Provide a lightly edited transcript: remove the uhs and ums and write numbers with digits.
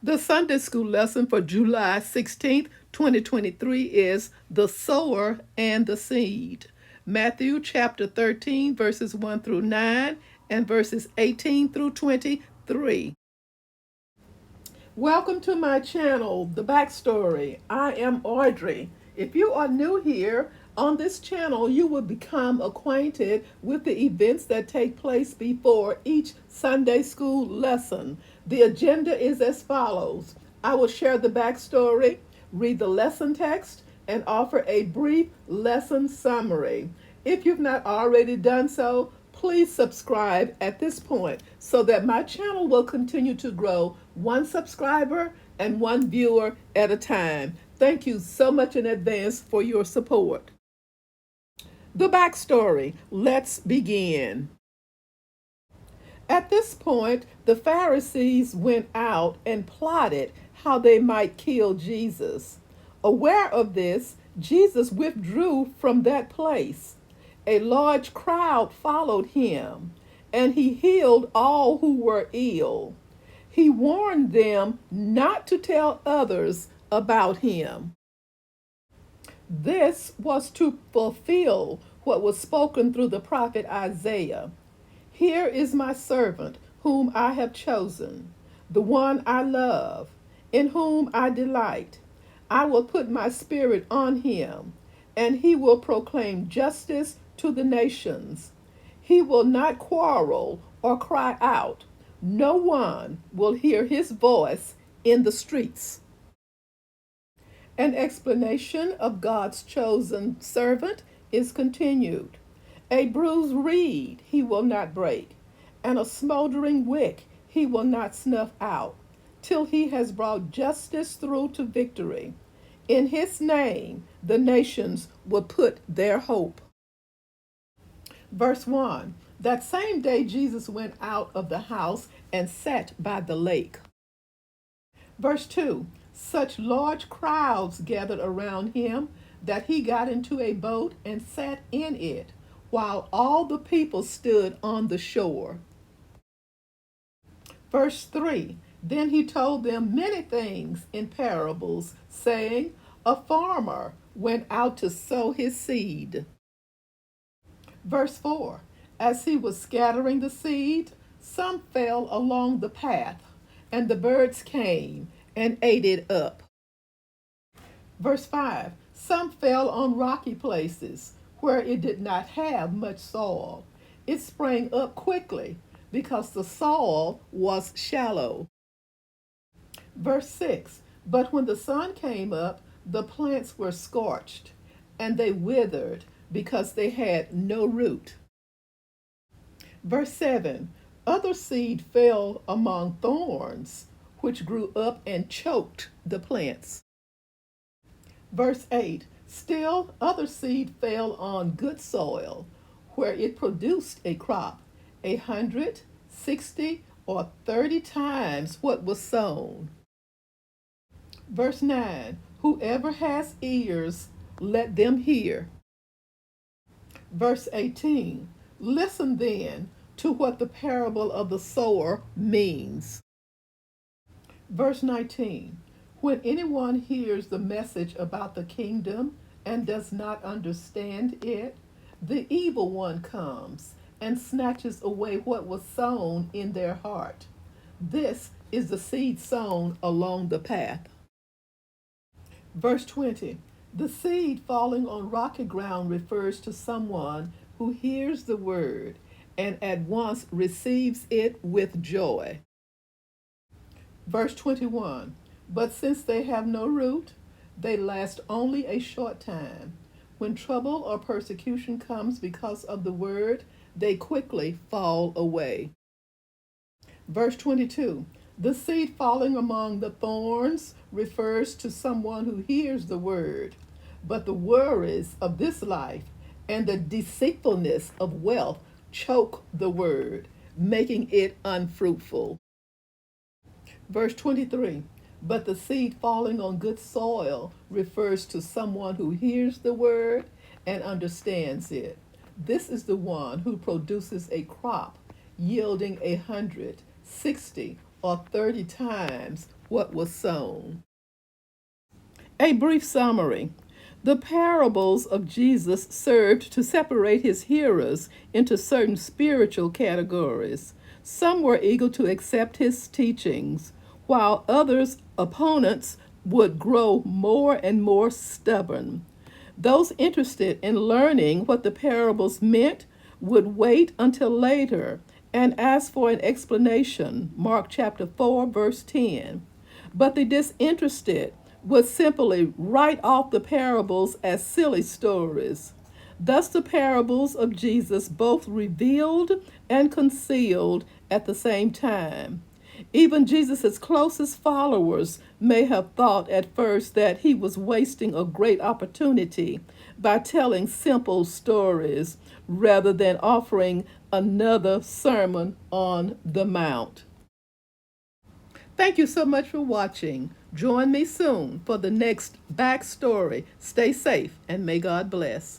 The Sunday school lesson for July 16th, 2023 is the sower and the seed. Matthew chapter 13, verses 1 through 9, and verses 18 through 23. Welcome to my channel, The Backstory. I am Audrey. If you are new here, on this channel you will become acquainted with the events that take place before each Sunday school lesson. The agenda is as follows. I will share the backstory, read the lesson text, and offer a brief lesson summary. If you've not already done so, please subscribe at this point so that my channel will continue to grow one subscriber and one viewer at a time. Thank you so much in advance for your support. The backstory. Let's begin. At this point, the Pharisees went out and plotted how they might kill Jesus. Aware of this, Jesus withdrew from that place. A large crowd followed him, and he healed all who were ill. He warned them not to tell others about him. This was to fulfill what was spoken through the prophet Isaiah. Here is my servant, whom I have chosen, the one I love, in whom I delight. I will put my spirit on him, and he will proclaim justice to the nations. He will not quarrel or cry out. No one will hear his voice in the streets. An explanation of God's chosen servant is continued. A bruised reed he will not break, and a smoldering wick he will not snuff out, till he has brought justice through to victory. In his name the nations will put their hope. Verse 1. That same day Jesus went out of the house and sat by the lake. Verse 2. Such large crowds gathered around him that he got into a boat and sat in it, while all the people stood on the shore. Verse 3. Then he told them many things in parables, saying, a farmer went out to sow his seed. Verse 4. As he was scattering the seed, some fell along the path, and the birds came and ate it up. Verse 5. Some fell on rocky places, where it did not have much soil. It sprang up quickly, because the soil was shallow. Verse 6. But when the sun came up, the plants were scorched, and they withered, because they had no root. Verse 7. Other seed fell among thorns, which grew up and choked the plants. Verse 8. Still other seed fell on good soil, where it produced a crop, 100, 60, or 30 times what was sown. Verse 9. Whoever has ears, let them hear. Verse 18. Listen then to what the parable of the sower means. Verse 19. When anyone hears the message about the kingdom and does not understand it, the evil one comes and snatches away what was sown in their heart. This is the seed sown along the path. Verse 20. The seed falling on rocky ground refers to someone who hears the word and at once receives it with joy. Verse 21. But since they have no root, they last only a short time. When trouble or persecution comes because of the word, they quickly fall away. Verse 22. The seed falling among the thorns refers to someone who hears the word, but the worries of this life and the deceitfulness of wealth choke the word, making it unfruitful. Verse 23. But the seed falling on good soil refers to someone who hears the word and understands it. This is the one who produces a crop yielding 100, 60, or 30 times what was sown. A brief summary. The parables of Jesus served to separate his hearers into certain spiritual categories. Some were eager to accept his teachings, while others, opponents, would grow more and more stubborn. Those interested in learning what the parables meant would wait until later and ask for an explanation. Mark chapter 4, verse 10. But the disinterested would simply write off the parables as silly stories. Thus, the parables of Jesus both revealed and concealed at the same time. Even Jesus' closest followers may have thought at first that he was wasting a great opportunity by telling simple stories rather than offering another Sermon on the Mount. Thank you so much for watching. Join me soon for the next backstory. Stay safe and may God bless.